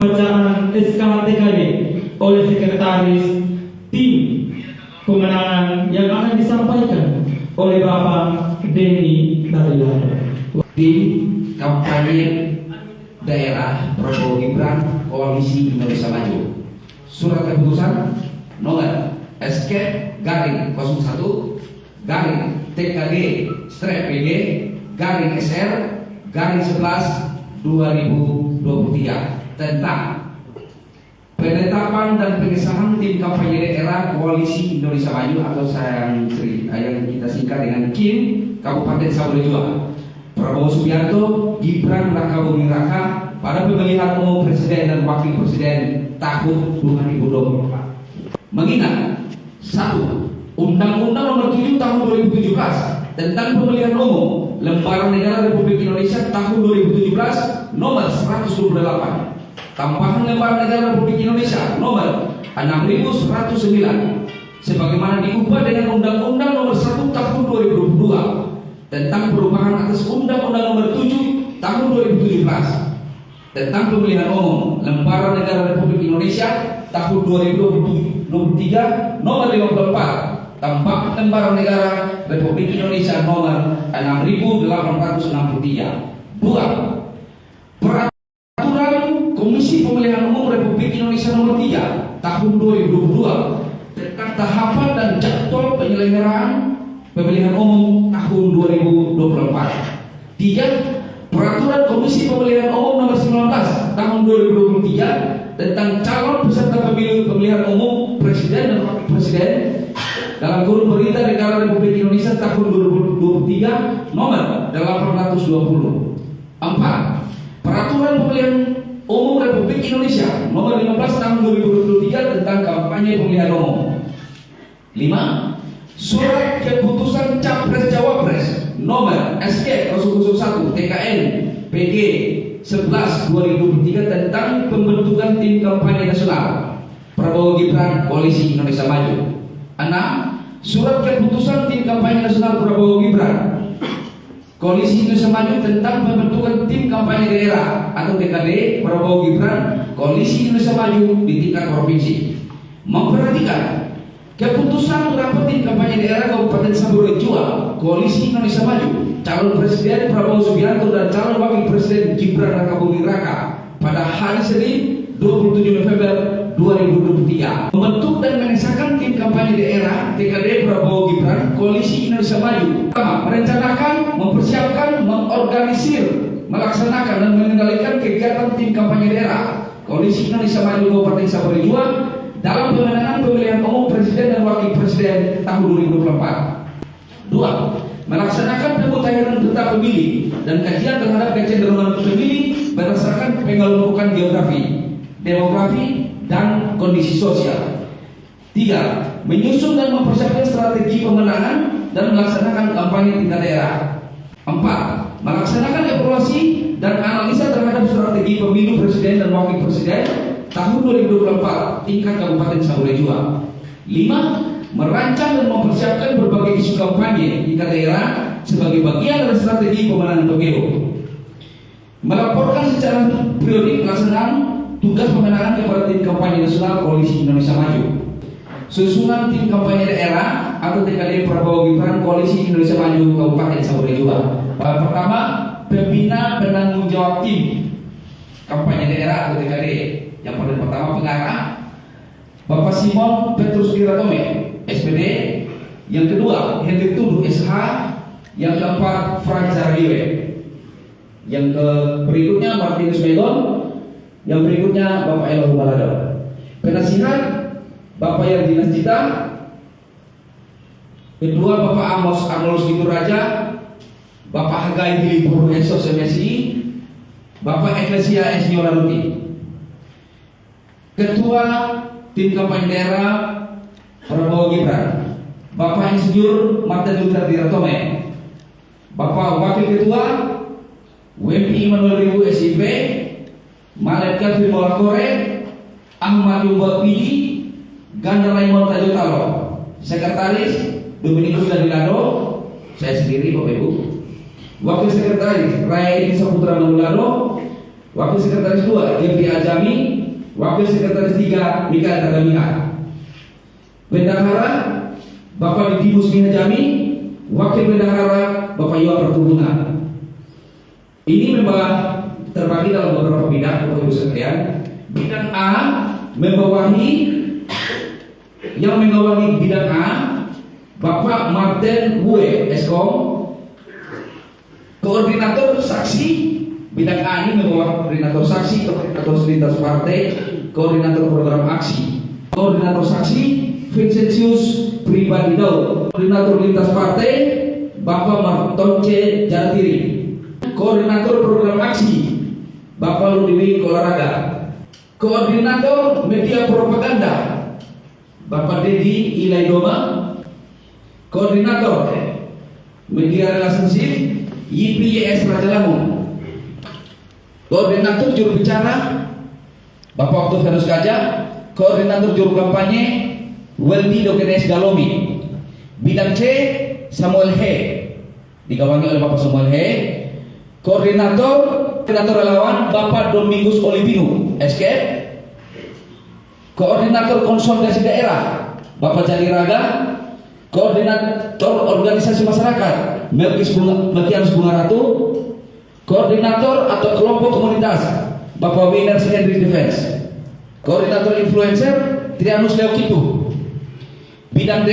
Bacaan SKTKD oleh Sekretaris Tim Pemenangan yang akan disampaikan oleh Bapak Denny Daryana. Tim kampanye daerah Prabowo Gibran Koalisi Indonesia Maju. Surat keputusan nomor SK garing 01 garing TKD PG garing SR garing 11 2023 tentang penetapan dan pengesahan tim kampanye daerah Koalisi Indonesia Maju atau yang kita singkat dengan KIM Kabupaten Samosir Jua, Prabowo Subianto, Gibran Raka Buming Raka pada pemilihan umum presiden dan wakil presiden tahun 2024. Mengingat 1. Undang-Undang Nomor 7 Tahun 2017 tentang pemilihan umum Lembaran Negara Republik Indonesia tahun 2017 Nomor 128. Tambahan Lembaran Negara Republik Indonesia Nomor 6109 sebagaimana diubah dengan Undang-Undang Nomor 1 Tahun 2022 tentang perubahan atas Undang-Undang Nomor 7 Tahun 2017 tentang pemilihan umum Lembaran Negara Republik Indonesia tahun 2023 Nomor 54 tambahan Lembaran Negara Republik Indonesia Nomor 6863. 2. Komisi Pemilihan Umum Republik Indonesia Nomor 3 Tahun 2022 tentang tahapan dan jadwal penyelenggaraan pemilihan umum tahun 2024. 3. Peraturan Komisi Pemilihan Umum Nomor 19 Tahun 2023 tentang calon peserta pemilihan umum presiden dan wakil presiden dalam kurun Berita Negara Republik Indonesia tahun 2023 Nomor 820. 4. Peraturan Pemilihan Umum Republik Indonesia Nomor 15 Tahun 2023 tentang kampanye pemilihan umum. 5. Surat Keputusan Capres Cawapres Nomor SK 001 TKN PG 11 2023 tentang pembentukan tim kampanye nasional Prabowo Gibran Koalisi Indonesia Maju. 6. Surat Keputusan tim kampanye nasional Prabowo Gibran Koalisi Indonesia Maju tentang pembentukan tim kampanye daerah atau TKD Prabowo Gibran Koalisi Indonesia Maju di tingkat provinsi. Memperhatikan keputusan rapat tim kampanye daerah Kabupaten Samosir Jua Koalisi Indonesia Maju calon presiden Prabowo Subianto dan calon wakil presiden Gibran Raka Buming Raka pada hari Senin 27 November 2023 membentuk dan mengesahkan tim kampanye daerah TKD Prabowo Gibran Koalisi Indonesia Maju. Merencanakan, mempersiapkan, mengorganisir, melaksanakan dan mengendalikan kegiatan tim kampanye daerah Koalisi Indonesia Maju Kabupaten Samosir Jua dalam pemenangan pemilihan umum presiden dan wakil presiden tahun 2024. 2. Melaksanakan pemutahiran peta pemilih dan kajian terhadap kecenderungan pemilih berdasarkan pengelompokan geografi, demografi, dan kondisi sosial. 3. Menyusun dan mempersiapkan strategi pemenangan dan melaksanakan kampanye tingkat daerah. 4. Melaksanakan evaluasi dan analisa terhadap strategi pemilu presiden dan wakil presiden tahun 2024 tingkat Kabupaten Samosir Jua. 5. Merancang dan mempersiapkan berbagai isu kampanye tingkat daerah sebagai bagian dari strategi pemenangan pemilu. Melaporkan secara periodik pelaksanaan tugas pemenangan kepada tim kampanye nasional Koalisi Indonesia Maju. Susunan tim kampanye daerah atau TKD Prabowo Gibran Koalisi Indonesia Maju Kabupaten Samosir Jua. Pertama, pembina penanggung jawab tim kampanye daerah atau TKD. Yang pertama pengarah Bapak Simon Petrus Giratome SPD. Yang kedua Henry Tuduh SH. Yang keempat Frank Zaragiwe. Yang berikutnya Martinus Megon. Yang berikutnya Bapak Eloh Balado. Penasihat Bapak Yardinas Cita. Kedua Bapak Amos Arnolus Raja. Bapak Hagai Hilipur Esos MSI. Bapak Eklesia S. Nyolaruti. Ketua tim kampanye daerah Prabowo Gibran Bapak Insinyur Martin Luther Diratome. Bapak Wakil Ketua WMI Immanuel Ribu SIP Malek Kafir Molakore Ahmad Yumbat Pidi Ganda Raymond Tajotalo. Sekretaris Dominikus Danilado, saya sendiri Bapak Ibu. Wakil Sekretaris Raya Edi Saputra Manulado, Wakil Sekretaris 2 Jeffrey Ajami, Wakil Sekretaris 3 Mikael Tadamina. Bendahara Bapak Didimus Mihajami, Wakil Bendahara Bapak Yoha Pertubunan. Ini memang terbagi dalam beberapa bidang, Bapak Ibu sekalian. Bidang A yang mengawahi bidang A Bapak Martin Bue Eskom, koordinator saksi. Bidang A ini membawa koordinator saksi, koordinator lintas partai, koordinator program aksi. Koordinator saksi Vincentius Pribadi Daud, koordinator lintas partai Bapak Martonce Jatiri, koordinator program aksi Bapak Ludiwi Olahraga, koordinator media propaganda Bapak Dedi Ilaidoma, koordinator media relationship YPYS Raja Lamun, koordinator juru bicara Bapak Octavianus Kajah, koordinator juru kampanye Weldi Dokenes Galomi. Bidang C Samuel He, digawangi oleh Bapak Samuel He. Koordinator relawan Bapak Domingus Olivino SK. Koordinator konsolidasi daerah Bapak Jali Raga. Koordinator organisasi masyarakat Melkianus Bunga Ratu. Koordinator atau kelompok komunitas Bapak Winners Henry Defense. Koordinator influencer Trianus Leo Kitu. Bidang D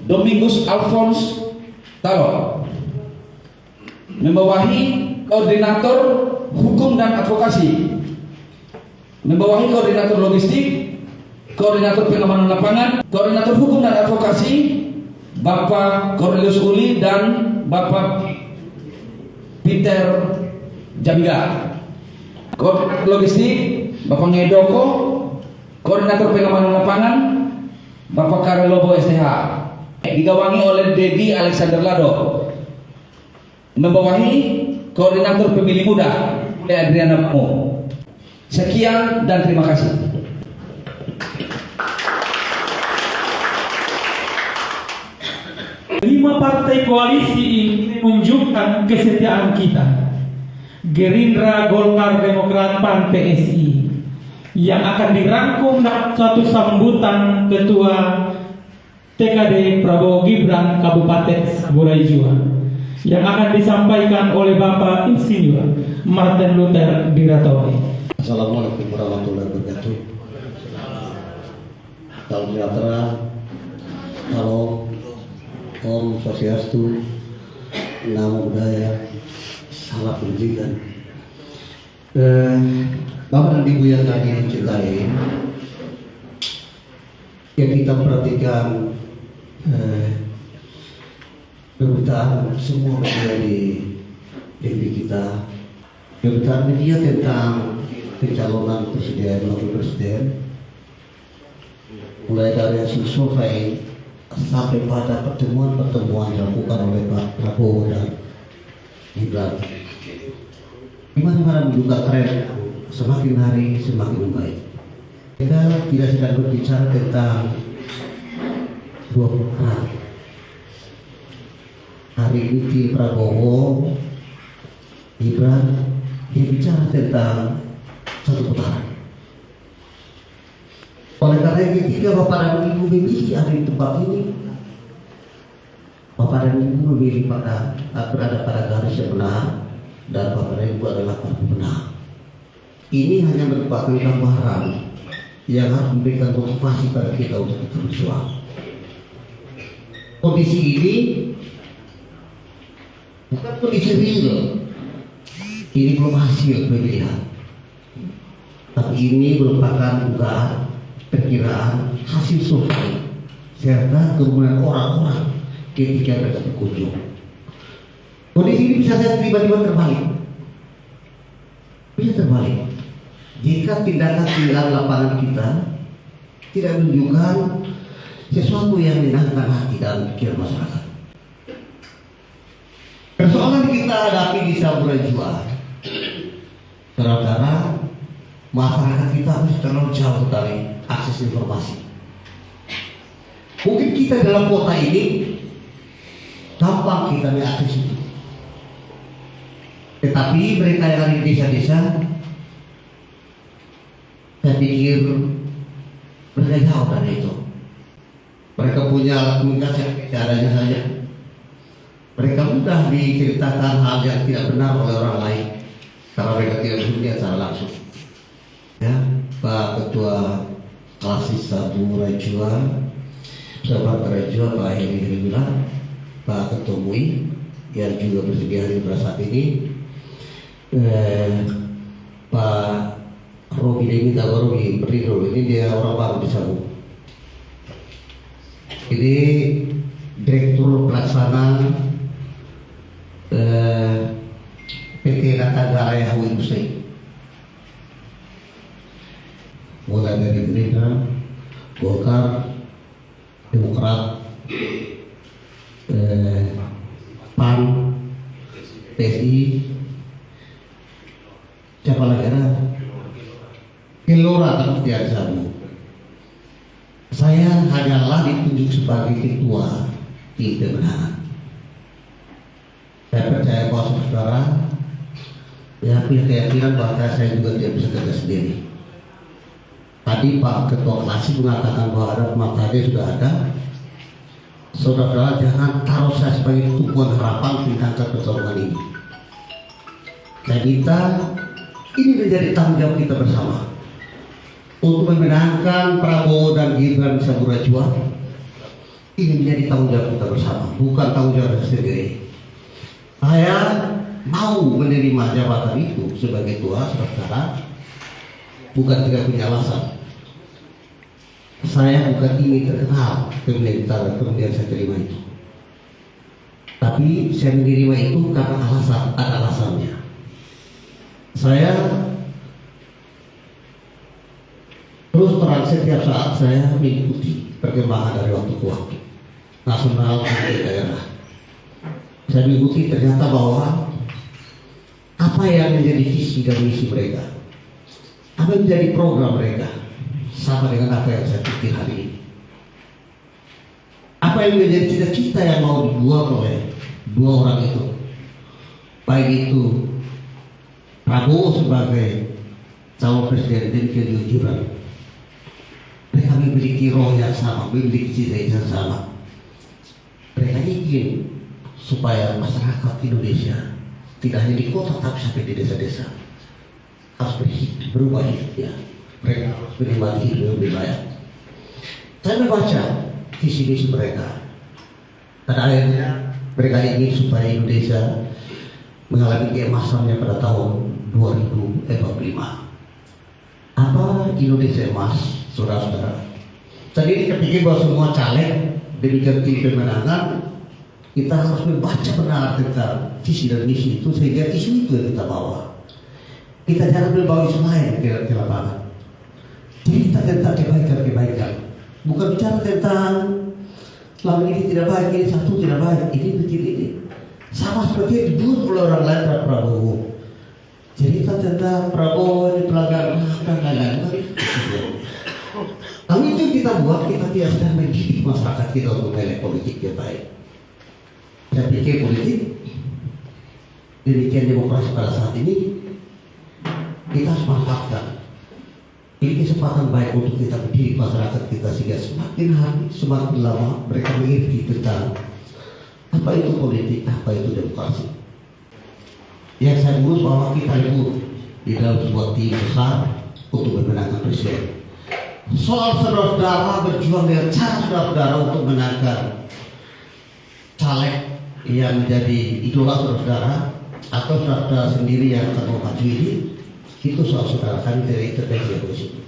Domingus Alphonse Talon. Membawahi koordinator hukum dan advokasi. Membawahi koordinator logistik, koordinator pengamanan lapangan, koordinator hukum dan advokasi Bapak Cornelius Uli dan Bapak Peter Jabiga. Koordinator logistik Bapak Ngedoko. Koordinator pengamanan lapangan Bapak Karel Lobo STH. Digawangi oleh Dedi Alexander Lado. Membawahi koordinator pemilih muda Adriana Mo. Sekian dan terima kasih. Lima partai koalisi ini menunjukkan kesetiaan kita. Gerindra, Golkar, Demokrat, PAN, PSI yang akan dirangkum dalam suatu sambutan Ketua TKD Prabowo Gibran Kabupaten Saburai Jua yang akan disampaikan oleh Bapak Insinyur Martin Luther Diratowe. Assalamualaikum warahmatullahi wabarakatuh. Salam sejahtera. Halo, Om Swastiastu, Namo Buddhaya, salam pendidikan. Bapak dan Ibu yang tadi dicintai, yang kita perhatikan pemberitaan semua media di TV kita, pemberitaan media tentang pencalonan presiden, wakil presiden, mulai dari hasil survei sampai pada pertemuan-pertemuan dilakukan oleh Pak Prabowo dan Gibran. Gimana menunjukkan tren semakin hari semakin baik. Kita tidak sedang berbicara tentang dua putaran. Hari ini di Prabowo, Gibran, dia bicara tentang satu putaran. Oleh karena ketika Bapak dan Ibu memilih ada di tempat ini, Bapak dan Ibu memilih berada pada garis yang benar, dan Bapak dan Ibu adalah para pemenang. Ini hanya merupakan gambaran yang harus memberikan motivasi pada kita untuk kita berjuang. Kondisi ini bukan kondisi real, ini belum hasil pemilihan, tapi ini merupakan dugaan, perkiraan, hasil survei serta kerumunan orang-orang ketika mereka berkunjung. Kondisi ini bisa saja tiba-tiba terbalik. Bisa terbalik jika tindakan lapangan kita tidak menunjukkan sesuatu yang menyenangkan hati dan pikiran masyarakat. Persoalan kita hadapi di Saburai Jua, saudara-saudara, masyarakat kita harus terlalu jauh dari akses informasi. Mungkin kita dalam kota ini gampang kita mengakses itu, tetapi mereka yang ada di desa-desa Saya pikir mereka jauh dari itu. Mereka punya alat komunikasi caranya saja. Mereka mudah diceritakan hal yang tidak benar oleh orang lain karena mereka tidak bersedia secara langsung. Ya, Pak Ketua Klasis Sabu Rajua, Sahabat Rajua, Pak Heri Heribulan, Pak Ketua MUI yang juga bersedia hadir pada saat ini, Pak Robi Demi Tabarobi Berdiro, ini dia orang baru di Sabu. Ini Direktur Pelaksana PT Natagara Hawi Muslim. Mulai dari Gerindra, Golkar, Demokrat, PAN, PSI, siapa lagi ada? Gelora Kementerian Sabu. Saya hanyalah ditunjuk sebagai ketua tim pemenangan. Saya percaya bahwa saudara ya punya keyakinan bahwa saya juga tidak bisa kerja sendiri. Tadi Pak Ketua Klasik mengatakan bahwa ada pemakaian sudah ada. Saudara jangan taruh saya sebagai tumpuan harapan tentang pertarungan ini. Saya minta ini menjadi tanggung jawab kita bersama untuk memenangkan Prabowo dan Gibran Sabu Rajua. Ini menjadi tanggung jawab kita bersama, bukan tanggung jawab saya sendiri. Saya mau menerima jabatan itu sebagai ketua saudara, bukan tidak punya alasan. Saya bukan ingin terkenal kemudian saya terima itu. Tapi saya menerima itu karena ada alasannya. Saya terus terang setiap saat saya mengikuti perkembangan dari waktu ke waktu, nasional dan daerah. Saya mengikuti ternyata bahwa apa yang menjadi visi dan misi mereka, apa yang menjadi program mereka, sama dengan apa yang saya pikir hari ini. Apa yang menjadi cita-cita yang mau dibuat oleh dua orang itu, baik itu Prabowo sebagai calon presiden dan kedua Gibran. Mereka memiliki roh yang sama, memiliki cita yang sama. Mereka ingin supaya masyarakat Indonesia tidak hanya di kota tapi sampai di desa-desa harus berubah hidupnya. Mereka harus menikmati hidup yang lebih baik. Saya membaca visi misi mereka. Dan akhirnya mereka ingin supaya Indonesia mengalami keemasannya pada tahun 2045. Apa Indonesia emas? Saudara-saudara, tadi kepikir bahwa semua caleg demikian tim pemenangan kita harus membaca benar tentang visi dan misi itu sehingga isu itu yang kita bawa. Kita jangan membawa isu lain ke lapangan. Jadi kita tentang kebaikan, bukan bicara tentang selama ini tidak baik, ini satu tidak baik, ini begini ini. Sama seperti yang dibuat oleh orang lain terhadap Prabowo. Cerita tentang Prabowo ini pelanggaran dan lain-lain. Kalau itu kita buat, kita tidak sedang mendidik masyarakat kita untuk memilih politik yang baik. Saya pikir politik demikian demokrasi pada saat ini kita harus manfaatkan. Ini kesempatan baik untuk kita mendidik masyarakat kita sehingga semakin hari, semakin lama mereka mengerti tentang apa itu politik, apa itu demokrasi. Yang saya urus bahwa kita ikut di dalam sebuah tim besar untuk memenangkan presiden. Soal saudara-saudara berjuang dengan cara saudara-saudara untuk menangkan caleg yang menjadi idola saudara-saudara atau saudara-saudara sendiri yang akan mau maju ini, itu soal saudara kami dari intervensi di situ.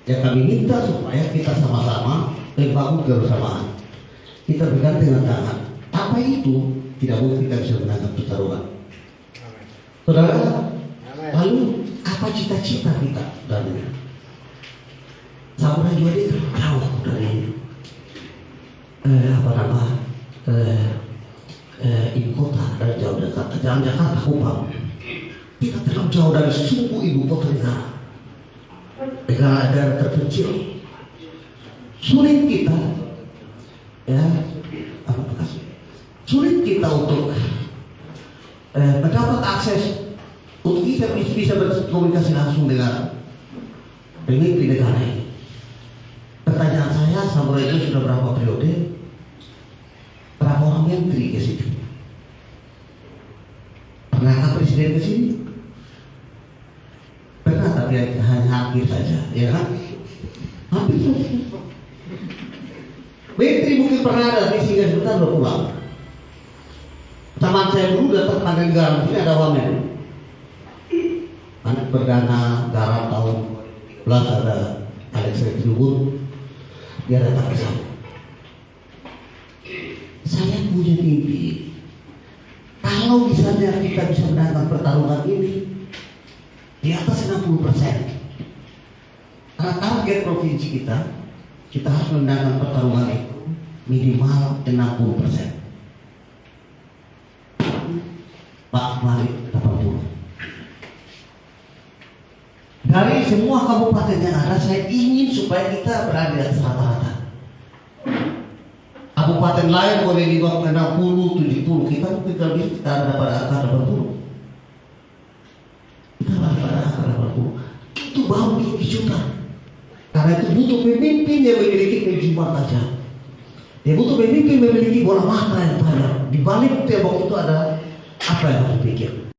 Yang kami minta supaya kita sama-sama membangun kebersamaan. Kita bergandengan tangan. Apa itu tidak mungkin kita bisa menangkan pertarungan. Saudara, lalu apa cita-cita kita dan Sabu Rajua ini jauh dari ibu kota, dari jauh dekat jalan Jakarta Kupang. Kita terlalu jauh dari suku ibu kota negara terpencil. Sulit kita, sulit kita untuk mendapat akses untuk kita bisa berkomunikasi langsung dengan pemimpin negara ini. Pertanyaan saya, Samurai itu sudah berapa periode? Berapa orang menteri ke situ? Pernahkah presiden ke sini? Pernah, tapi hanya hampir saja, ya kan? Hampir saja. Menteri mungkin pernah ada, tapi sehingga sebentar udah pulang. Teman saya dulu datang pada negara, sini ada wamen. Anak perdana garam tahun 2013 ada Alex Rinubur, dia datang ke sana. Saya punya mimpi, kalau misalnya kita bisa menangkan pertarungan ini di atas 60%, karena target provinsi kita harus menangkan pertarungan itu minimal 60%. Pak Malik 80. Dari semua kabupaten yang ada, saya ingin supaya kita berada di atas rata-rata. Kabupaten lain boleh di bawah 60, 70, kita mungkin kita ada pada angka 80. Kita ada pada angka 80. Itu baru kejutan. Karena itu butuh pemimpin yang memiliki kejiwaan tajam. Dia butuh pemimpin memiliki bola mata yang tajam. Di balik tembok itu ada apa yang harus dipikir.